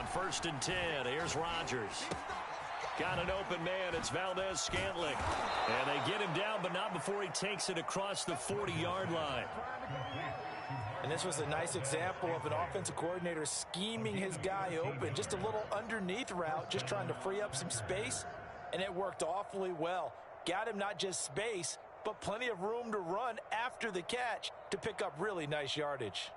on 1st and 10. Here's Rodgers. Got an open man. It's Valdez-Scantling. And they get him down, but not before he takes it across the 40-yard line. And this was a nice example of an offensive coordinator scheming his guy open. Just a little underneath route, just trying to free up some space, and it worked awfully well. Got him not just space, but plenty of room to run after the catch to pick up really nice yardage.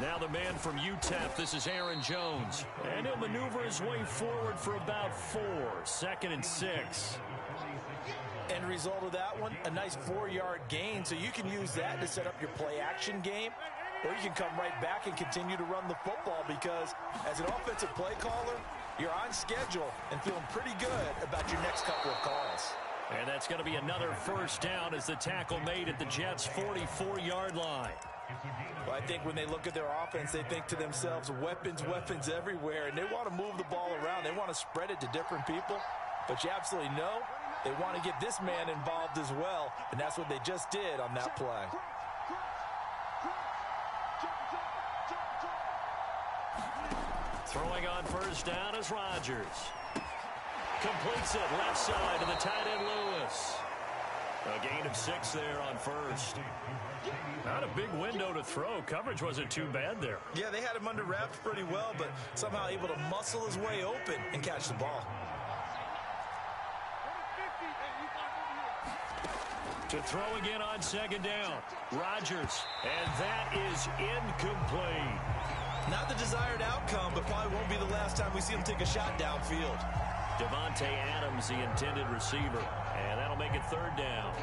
Now the man from UTEP, this is Aaron Jones. And he'll maneuver his way forward for about 4. 2nd and 6. End result of that one, a nice 4-yard gain. So you can use that to set up your play-action game, or you can come right back and continue to run the football because as an offensive play caller, you're on schedule and feeling pretty good about your next couple of calls. And that's going to be another 1st down as the tackle made at the Jets' 44-yard line. Well, I think when they look at their offense, they think to themselves, weapons, weapons everywhere, and they want to move the ball around. They want to spread it to different people, but you absolutely know they want to get this man involved as well, and that's what they just did on that play. Throwing on 1st down is Rodgers. Completes it left side to the tight end Lewis. A gain of 6 there on 1st. Not a big window to throw. Coverage wasn't too bad there. Yeah, they had him under wraps pretty well, but somehow able to muscle his way open and catch the ball. To throw again on 2nd down. Rodgers, and that is incomplete. Not the desired outcome, but probably won't be the last time we see him take a shot downfield. Devontae Adams, the intended receiver, and that'll make it 3rd down.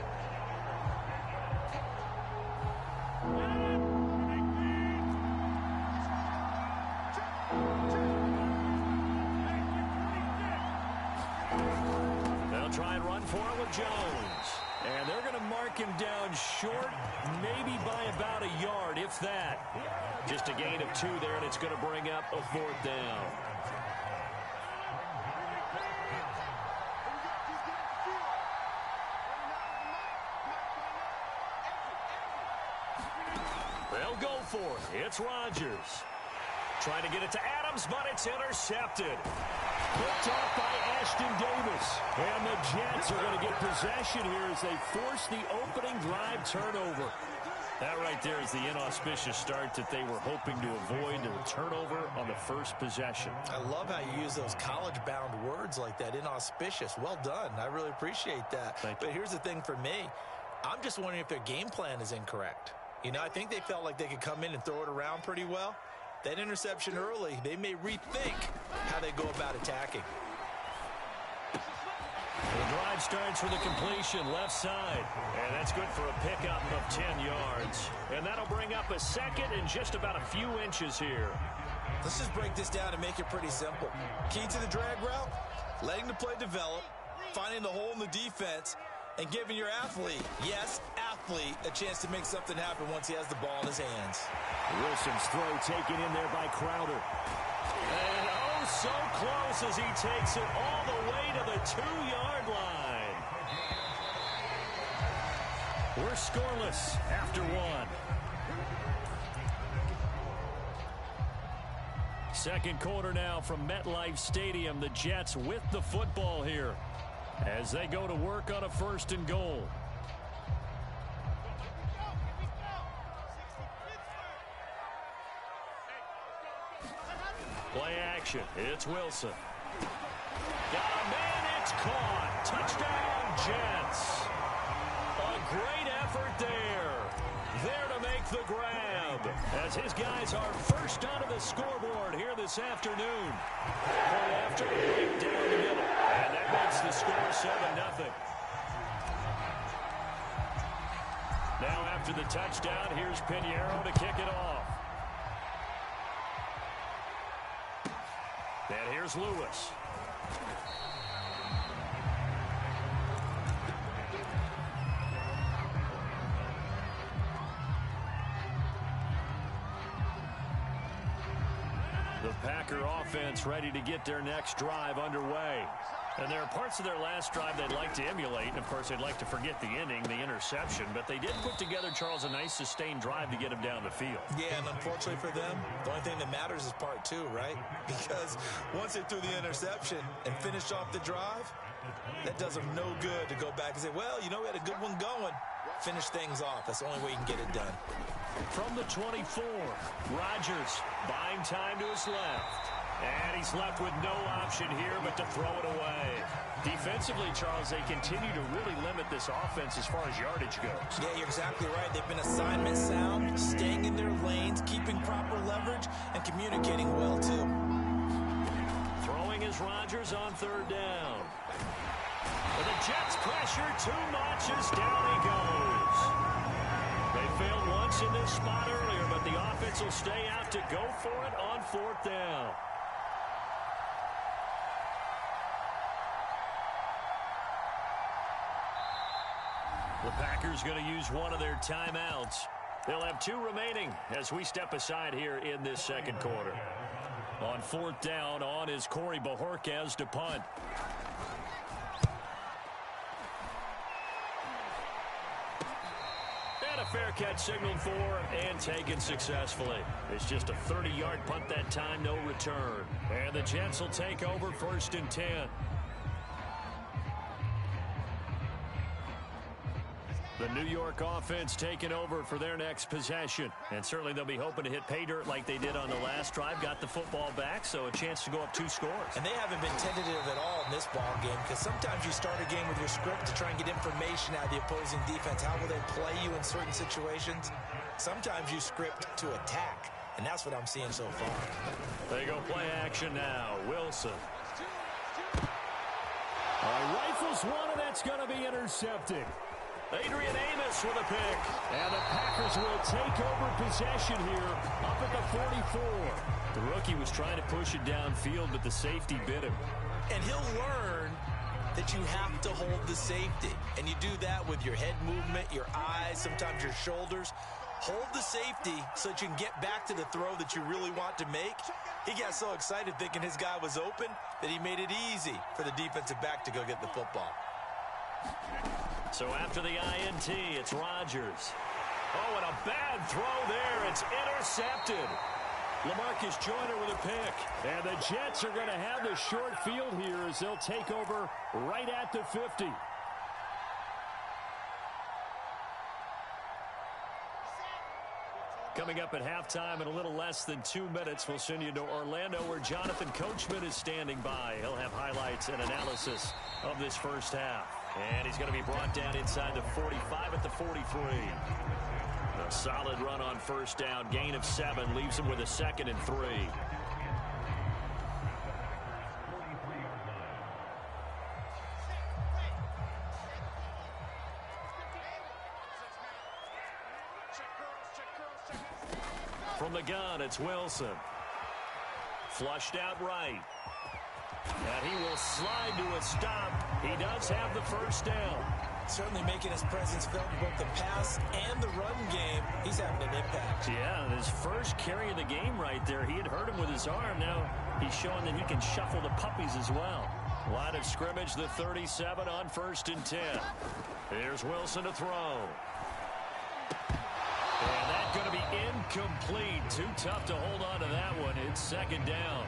They'll try and run for it with Jones. And they're going to mark him down short, maybe by about a yard, if that. Just a gain of 2 there, and it's going to bring up a 4th down. They'll go for it. It's Rodgers. Trying to get it to Adams, but it's intercepted. Picked off by Ashton Davis. And the Jets are going to get possession here as they force the opening drive turnover. That right there is the inauspicious start that they were hoping to avoid, the turnover on the 1st possession. I love how you use those college-bound words like that, inauspicious. Well done. I really appreciate that. But here's the thing for me. I'm just wondering if their game plan is incorrect. You know, I think they felt like they could come in and throw it around pretty well. That interception early, they may rethink how they go about attacking. The drive starts with a completion left side. And that's good for a pickup of 10 yards. And that'll bring up a 2nd and just about a few inches here. Let's just break this down and make it pretty simple. Key to the drag route, letting the play develop, finding the hole in the defense, and giving your athlete, yes, athlete, a chance to make something happen once he has the ball in his hands. Wilson's throw taken in there by Crowder. And oh, so close as he takes it all the way to the 2-yard line. We're scoreless after 1. 2nd quarter now from MetLife Stadium. The Jets with the football here as they go to work on a 1st and goal. Play action. It's Wilson. Got a man. It's caught. Touchdown, Jets. A great effort there. There to make the grab as his guys are first onto the scoreboard here this afternoon. Point after right down the middle. And that makes the score 7-0. Now after the touchdown, here's Pinheiro to kick it off. And here's Lewis. The Packer offense ready to get their next drive underway. And there are parts of their last drive they'd like to emulate. And, of course, they'd like to forget the inning, the interception. But they did put together, Charles, a nice sustained drive to get him down the field. Yeah, and unfortunately for them, the only thing that matters is part two, right? Because once they threw the interception and finished off the drive, that does them no good to go back and say, well, you know, we had a good one going. Finish things off. That's the only way you can get it done. From the 24, Rodgers buying time to his left. And he's left with no option here but to throw it away. Defensively, Charles, they continue to really limit this offense as far as yardage goes. Yeah, you're exactly right. They've been assignment sound, staying in their lanes, keeping proper leverage, and communicating well, too. Throwing is Rodgers on third down. But the Jets pressure too much as down he goes. They failed once in this spot earlier, but the offense will stay out to go for it on fourth down. The Packers going to use one of their timeouts. They'll have two remaining as we step aside here in this second quarter. On fourth down, on is Corey Bojorquez to punt. And a fair catch signaled for and taken successfully. It's just a 30-yard punt that time, no return. And the Jets will take over 1st and 10. The New York offense taking over for their next possession. And certainly they'll be hoping to hit pay dirt like they did on the last drive. Got the football back, so a chance to go up 2 scores. And they haven't been tentative at all in this ball game, because sometimes you start a game with your script to try and get information out of the opposing defense. How will they play you in certain situations? Sometimes you script to attack, and that's what I'm seeing so far. They go play action now. Wilson. Rifles one, and that's going to be intercepted. Adrian Amos with a pick. And the Packers will take over possession here up at the 44. The rookie was trying to push it downfield, but the safety bit him. And he'll learn that you have to hold the safety. And you do that with your head movement, your eyes, sometimes your shoulders. Hold the safety so that you can get back to the throw that you really want to make. He got so excited thinking his guy was open that he made it easy for the defensive back to go get the football. So after the INT, it's Rodgers. Oh, and a bad throw there. It's intercepted. LaMarcus Joyner with a pick. And the Jets are going to have the short field here as they'll take over right at the 50. Coming up at halftime in a little less than 2 minutes, we'll send you to Orlando where Jonathan Coachman is standing by. He'll have highlights and analysis of this first half. And he's going to be brought down inside the 45 at the 43. A solid run on first down. Gain of 7 leaves him with a 2nd and 3. From the gun, it's Wilson. Flushed out right. And he will slide to a stop. He does have the first down. Certainly making his presence felt in both the pass and the run game. He's having an impact. Yeah, his first carry of the game right there. He had hurt him with his arm. Now he's showing that he can shuffle the puppies as well. Line of scrimmage, the 37 on 1st and 10. Here's Wilson to throw. And that's going to be incomplete. Too tough to hold on to that one. It's 2nd down.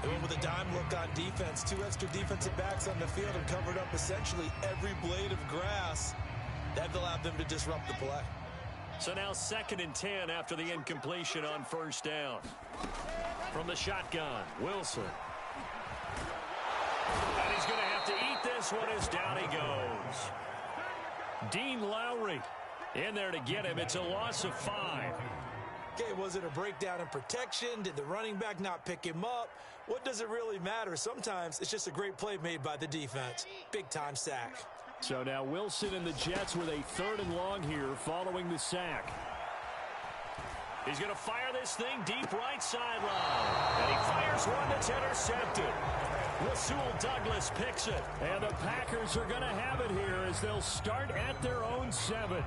They went with a dime look on defense. 2 extra defensive backs on the field and covered up essentially every blade of grass. That allowed them to disrupt the play. So now 2nd and 10 after the incompletion on first down. From the shotgun, Wilson. And he's going to have to eat this one as down he goes. Dean Lowry in there to get him. It's a loss of 5. Okay, was it a breakdown in protection? Did the running back not pick him up? What does it really matter? Sometimes it's just a great play made by the defense. Big-time sack. So now Wilson and the Jets with a 3rd and long here following the sack. He's going to fire this thing deep right sideline. And he fires one that's intercepted. Rasul Douglas picks it. And the Packers are going to have it here as they'll start at their own 7.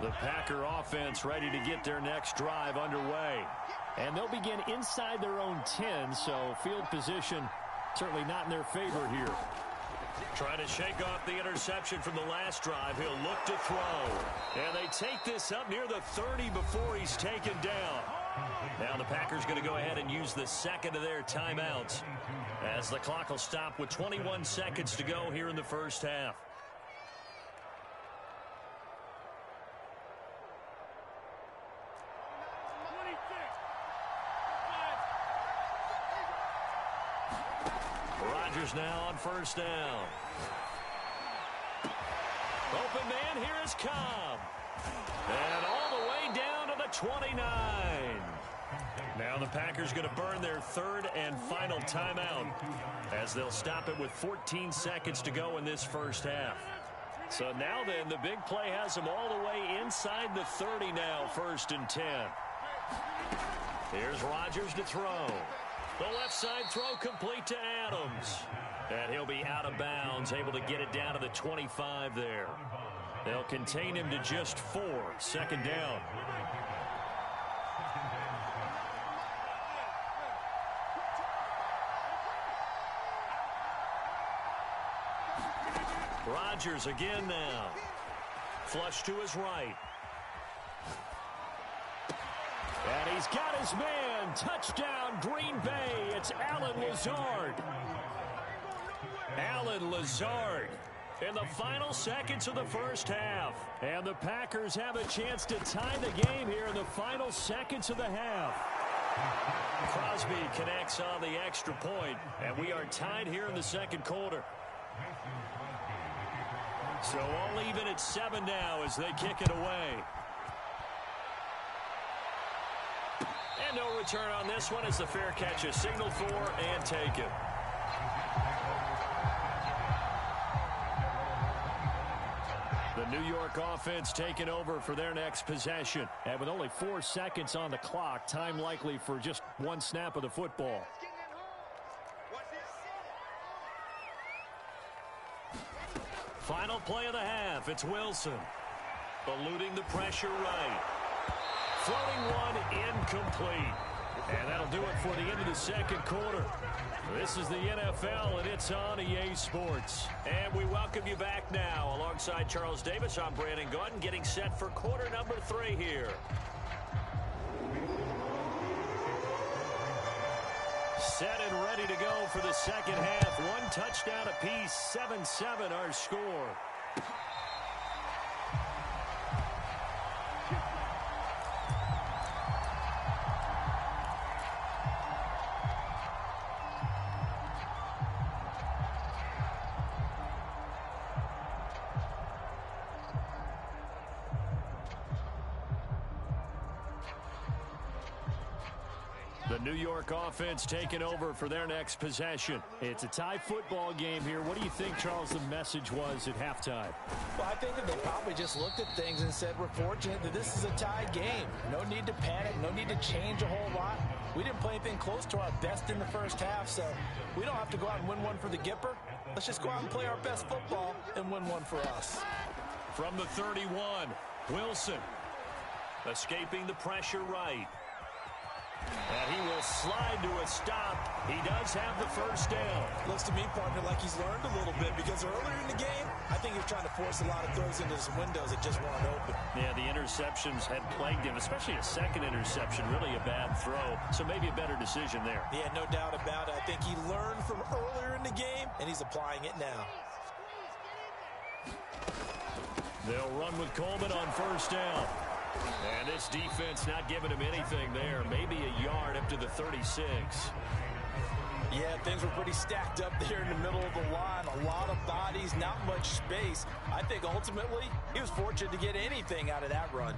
The Packer offense ready to get their next drive underway. And they'll begin inside their own 10, so field position certainly not in their favor here. Trying to shake off the interception from the last drive. He'll look to throw. And they take this up near the 30 before he's taken down. Now the Packers going to go ahead and use the second of their timeouts, as the clock will stop with 21 seconds to go here in the first half. Rodgers now on first down. Open man, here is Cobb. And all the way down to the 29. Now the Packers going to burn their third and final timeout, as they'll stop it with 14 seconds to go in this first half. So now then, the big play has them all the way inside the 30 now, 1st and 10. Here's Rodgers to throw. The left side throw complete to Adams. And he'll be out of bounds, able to get it down to the 25 there. They'll contain him to just 4, 2nd down. Rodgers again now. Flush to his right. And he's got his man. Touchdown, Green Bay. It's Allen Lazard. Allen Lazard in the final seconds of the first half. And the Packers have a chance to tie the game here in the final seconds of the half. Crosby connects on the extra point, and we are tied here in the second quarter. So all even at 7 now as they kick it away. And no return on this one as the fair catch is signaled for and taken. The New York offense taking over for their next possession. And with only 4 seconds on the clock, time likely for just one snap of the football. Final play of the half. It's Wilson. Eluding the pressure right. Floating one incomplete. And that'll do it for the end of the second quarter. This is the NFL, and it's on EA Sports. And we welcome you back now. Alongside Charles Davis, I'm Brandon Gordon, getting set for quarter number 3 here. Set and ready to go for the second half. 1 touchdown apiece, 7-7 our score. The New York offense taking over for their next possession. It's a tie football game here. What do you think, Charles, the message was at halftime? Well, I think that they probably just looked at things and said, we're fortunate that this is a tied game. No need to panic. No need to change a whole lot. We didn't play anything close to our best in the first half, so we don't have to go out and win one for the Gipper. Let's just go out and play our best football and win one for us. From the 31, Wilson escaping the pressure right. And he will slide to a stop. He does have the first down. Looks to me, partner, like he's learned a little bit, because earlier in the game, I think he was trying to force a lot of throws into some windows that just weren't open. Yeah, the interceptions had plagued him, especially a second interception, really a bad throw. So maybe a better decision there. Yeah, no doubt about it. I think he learned from earlier in the game, and he's applying it now. They'll run with Coleman on first down. And this defense not giving him anything there. Maybe a yard up to the 36. Yeah, things were pretty stacked up there in the middle of the line. A lot of bodies, not much space. I think ultimately he was fortunate to get anything out of that run.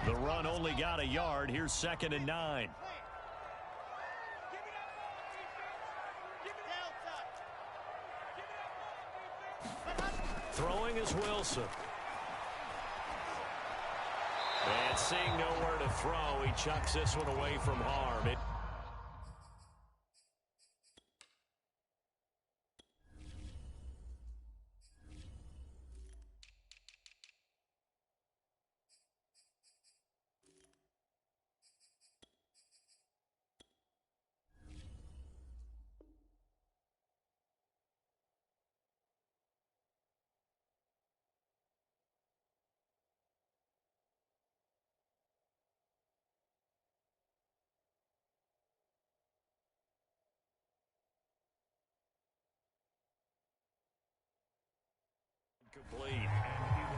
The run only got a yard. Here's 2nd and 9. Throwing is Wilson. And seeing nowhere to throw, he chucks this one away from harm.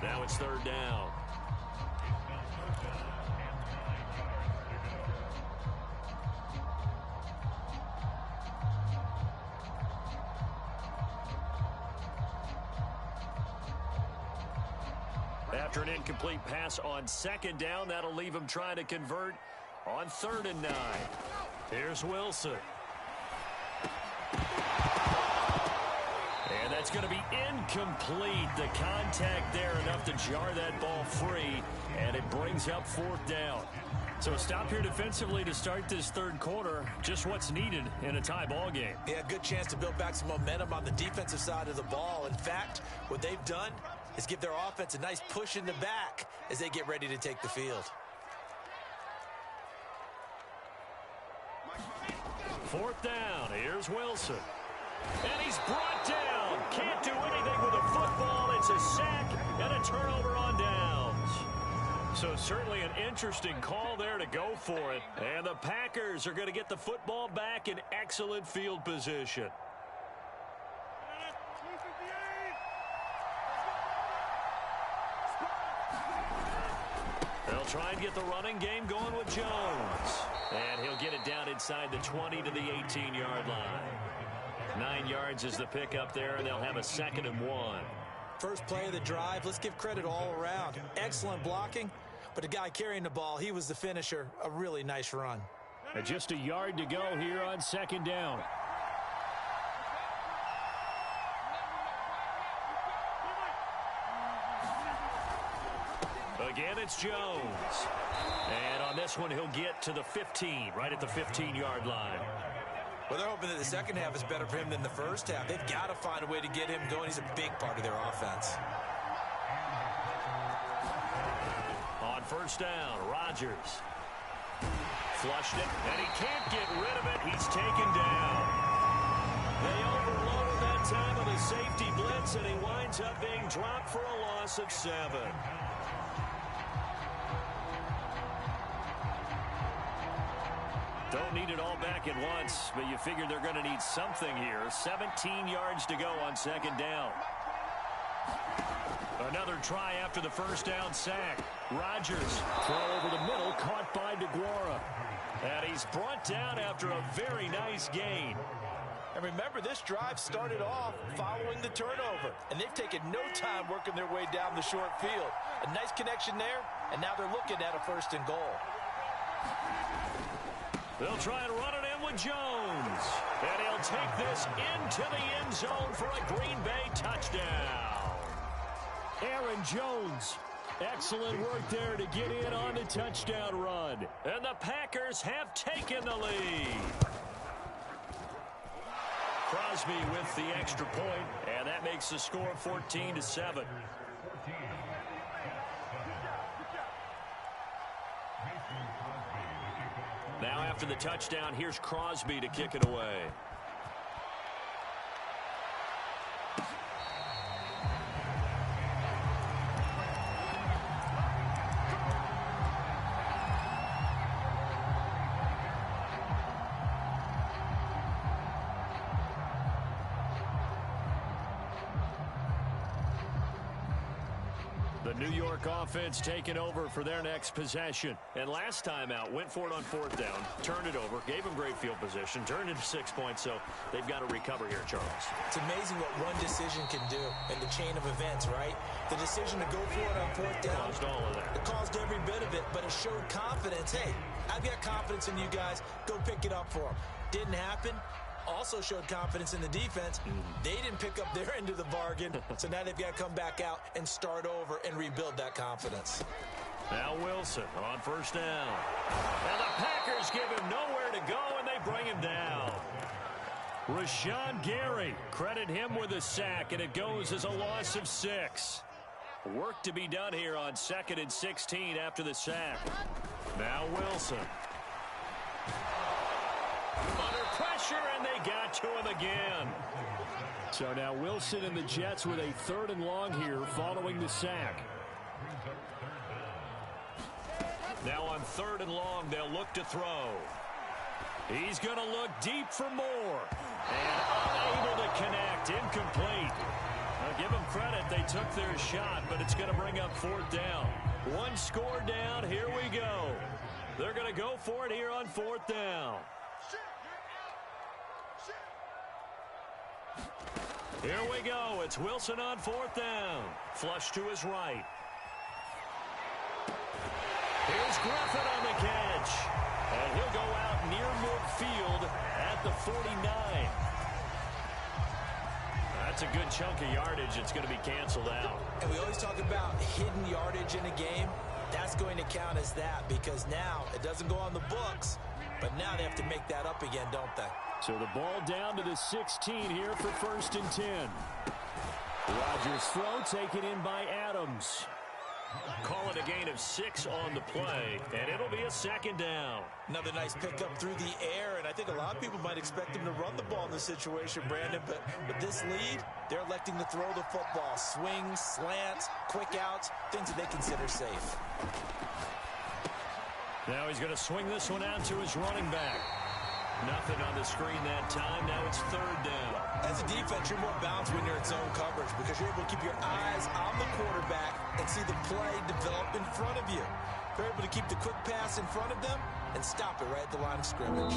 Now it's third down. After an incomplete pass on second down, that'll leave him trying to convert on 3rd and 9. Here's Wilson. And that's going to be incomplete. The contact there enough to jar that ball free, and it brings up 4th down. So a stop here defensively to start this 3rd quarter. Just what's needed in a tie ball game. Yeah, good chance to build back some momentum on the defensive side of the ball. In fact, what they've done is give their offense a nice push in the back as they get ready to take the field. 4th down. Here's Wilson. And he's brought down. Can't do anything with a football. It's a sack and a turnover on downs. So certainly an interesting call there to go for it. And the Packers are going to get the football back in excellent field position. They'll try and get the running game going with Jones. And he'll get it down inside the 20 to the 18-yard line. 9 yards is the pickup there, and they'll have a 2nd and 1. First play of the drive, let's give credit all around. Excellent blocking, but the guy carrying the ball, he was the finisher. A really nice run. And just a yard to go here on 2nd down. Again, it's Jones. And on this one, he'll get to the 15, right at the 15-yard line. Well, they're hoping that the second half is better for him than the first half. They've got to find a way to get him going. He's a big part of their offense. On 1st down, Rodgers. Flushed it, and he can't get rid of it. He's taken down. They overloaded that time with a safety blitz, and he winds up being dropped for a loss of 7. Don't need it all back at once, but you figure they're going to need something here. 17 yards to go on 2nd down. Another try after the 1st down sack. Rodgers, throw over the middle, caught by DeGuara. And he's brought down after a very nice gain. And remember, this drive started off following the turnover, and they've taken no time working their way down the short field. A nice connection there, and now they're looking at a 1st and goal. They'll try and run it in with Jones. And he'll take this into the end zone for a Green Bay touchdown. Aaron Jones. Excellent work there to get in on the touchdown run. And the Packers have taken the lead. Crosby with the extra point, and that makes the score 14-7. Now after the touchdown, here's Crosby to kick it away. The New York offense taking over for their next possession. And last time out, went for it on 4th down, turned it over, gave them great field position, turned it to 6 points, so they've got to recover here, Charles. It's amazing what one decision can do in the chain of events, right? The decision to go for it on 4th down. Caused all of that. It caused every bit of it, but it showed confidence. Hey, I've got confidence in you guys. Go pick it up for them. Didn't happen. Also showed confidence in the defense. They didn't pick up their end of the bargain, so now they've got to come back out and start over and rebuild that confidence. Now Wilson on 1st down. And the Packers give him nowhere to go, and they bring him down. Rashawn Gary, credit him with a sack, and it goes as a loss of 6. Work to be done here on 2nd and 16 after the sack. Now Wilson. Under pressure, and they got to him again. So now Wilson and the Jets with a 3rd and long here following the sack. Now on 3rd and long, they'll look to throw. He's going to look deep for more. And unable to connect. Incomplete. I'll give him credit. right, they took their shot, but it's going to bring up fourth down. One score down, here we go. They're going to go for it here on fourth down. Here we go. It's Wilson on fourth down. Flush to his right. Here's Griffin on the catch. And he'll go out near midfield at the 49. That's a good chunk of yardage. It's going to be canceled out. And we always talk about hidden yardage in a game. That's going to count as that because now it doesn't go on the books, but now they have to make that up again, don't they? So the ball down to the 16 here for 1st and 10. Rodgers' throw taken in by Adams. Call it a gain of 6 on the play, and it'll be a second down. Another nice pickup through the air, and I think a lot of people might expect him to run the ball in this situation, Brandon, but with this lead, they're electing to throw the football. Swings, slants, quick outs, things that they consider safe. Now he's going to swing this one out to his running back. Nothing on the screen that time. Now it's third down. As a defense, you're more balanced when you're in zone coverage because you're able to keep your eyes on the quarterback and see the play develop in front of you. You're able to keep the quick pass in front of them and stop it right at the line of scrimmage.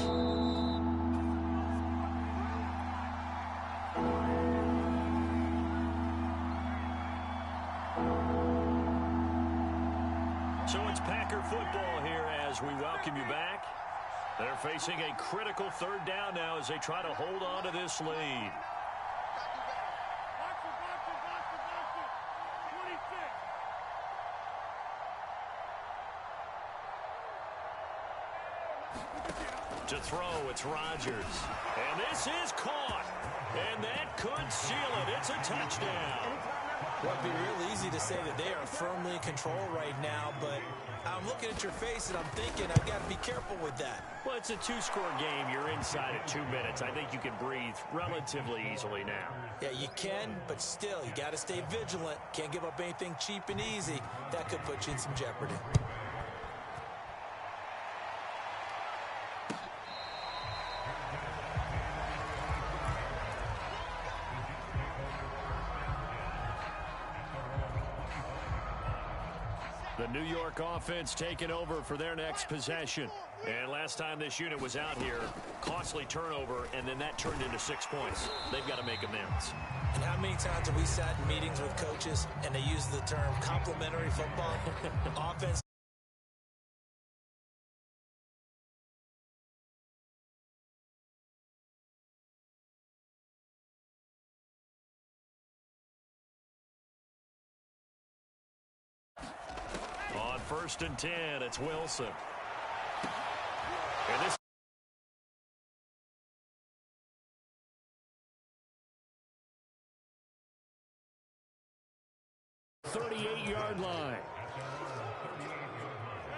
So it's Packer football here as we welcome you back. They're facing a critical third down now as they try to hold on to this lead. To throw, it's Rodgers. And this is caught. And that could seal it. It's a touchdown. Well, it'd be real easy to say that they are firmly in control right now, but I'm looking at your face and I'm thinking I've got to be careful with that. Well, it's a two-score game. You're inside at 2 minutes. I think you can breathe relatively easily now. Yeah, you can, but still, you got to stay vigilant. Can't give up anything cheap and easy. That could put you in some jeopardy. The New York offense taking over for their next possession. And last time this unit was out here, costly turnover, and then that turned into 6 points. They've got to make amends. And how many times have we sat in meetings with coaches and they use the term complementary football? Offense. On 1st and 10, it's Wilson. And this 38-yard line.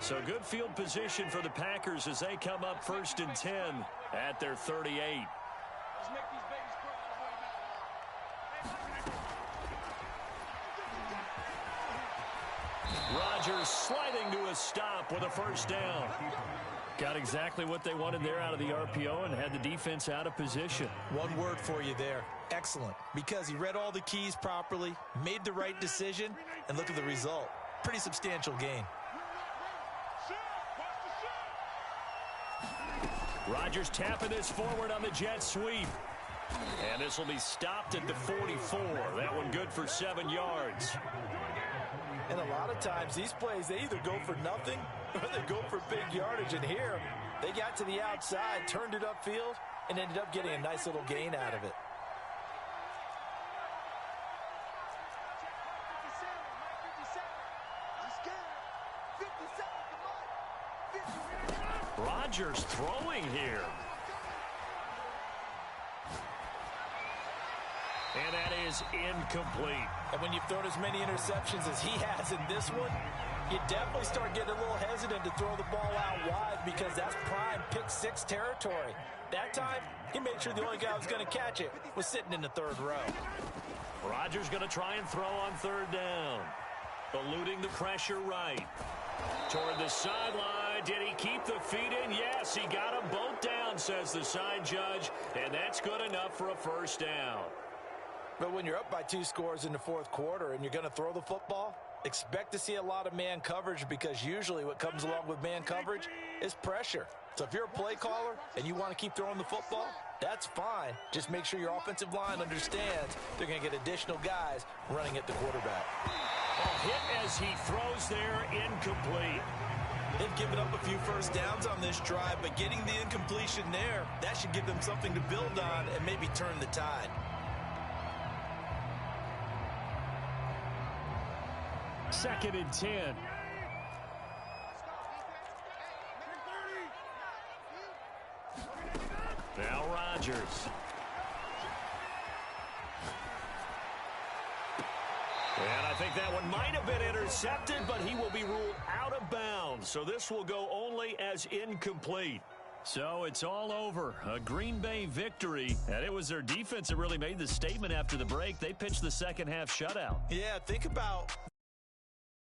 So good field position for the Packers as they come up 1st and 10 at their 38. Rodgers sliding to a stop with a first down. Got exactly what they wanted there out of the RPO and had the defense out of position. One word for you there. Excellent. Because he read all the keys properly, made the right decision, and look at the result. Pretty substantial gain. Rodgers tapping this forward on the jet sweep. And this will be stopped at the 44. That one good for 7 yards. And a lot of times these plays, they either go for nothing or they go for big yardage. And here, they got to the outside, turned it upfield, and ended up getting a nice little gain out of it. Rodgers throwing here. And that is incomplete. And when you've thrown as many interceptions as he has in this one, you definitely start getting a little hesitant to throw the ball out wide because that's prime pick six territory. That time, he made sure the only guy who was going to catch it was sitting in the third row. Rodgers going to try and throw on third down. Eluding the pressure right. Toward the sideline. Did he keep the feet in? Yes, he got them both down, says the side judge. And that's good enough for a first down. But when you're up by 2 scores in the fourth quarter and you're going to throw the football, expect to see a lot of man coverage, because usually what comes along with man coverage is pressure. So if you're a play caller and you want to keep throwing the football, that's fine. Just make sure your offensive line understands they're going to get additional guys running at the quarterback. A hit as he throws there, incomplete. They've given up a few first downs on this drive, but getting the incompletion there, that should give them something to build on and maybe turn the tide. Second and 10. Now Rodgers. And I think that one might have been intercepted, but he will be ruled out of bounds. So this will go only as incomplete. So it's all over. A Green Bay victory. And it was their defense that really made the statement after the break. They pitched the second half shutout. Yeah, think about